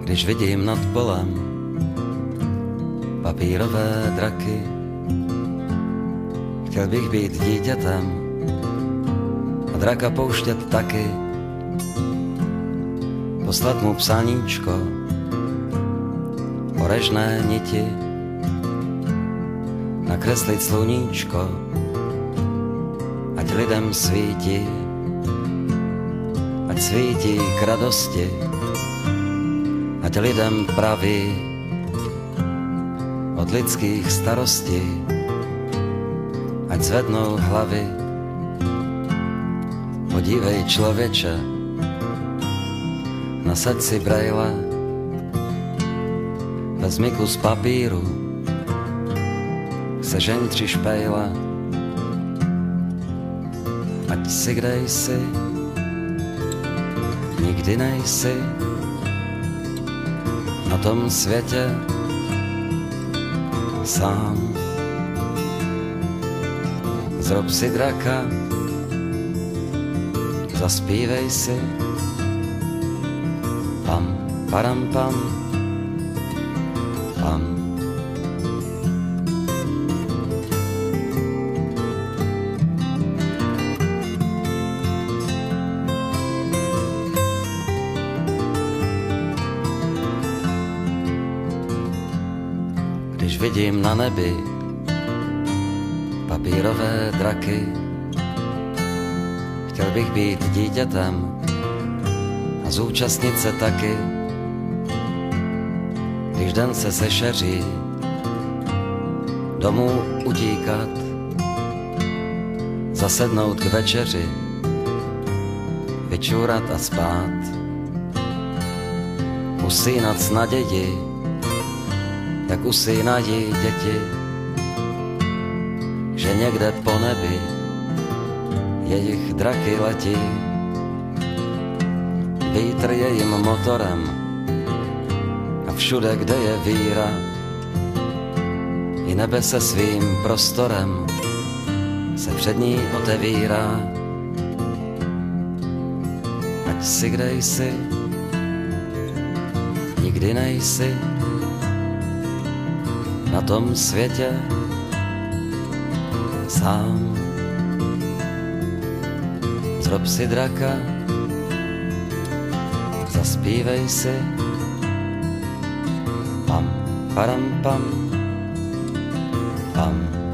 Když vidím nad polem papírové draky, chtěl bych být dítětem a draka pouštět taky, poslat mu psáníčko o režné niti, nakreslit sluníčko, ať lidem svítí, ať svítí k radosti, ať lidem praví od lidských starostí, ať zvednou hlavy. Podívej, člověče, nasaď si brejle, vezmi kus papíru, sežeň 3 špejle, ať si kde jsi, nikdy nejsi na tom světě sám. Zrob si draka, zaspívej si pam, param, pam, pam. Když vidím na nebi papírové draky, chtěl bych být dítětem a zúčastnit se taky. Když den se sešeří, domů utíkat, zasednout k večeři, vyčůrat a spát, usínat s naději, jak usínají děti, že někde po nebi jejich draky letí. Vítr je jim motorem a všude, kde je víra, i nebe se svým prostorem se před ní otevírá. Ať si kde jsi, nikdy nejsi na tom světě sám. Zrob si draka, zaspívej si pam, param, pam, pam.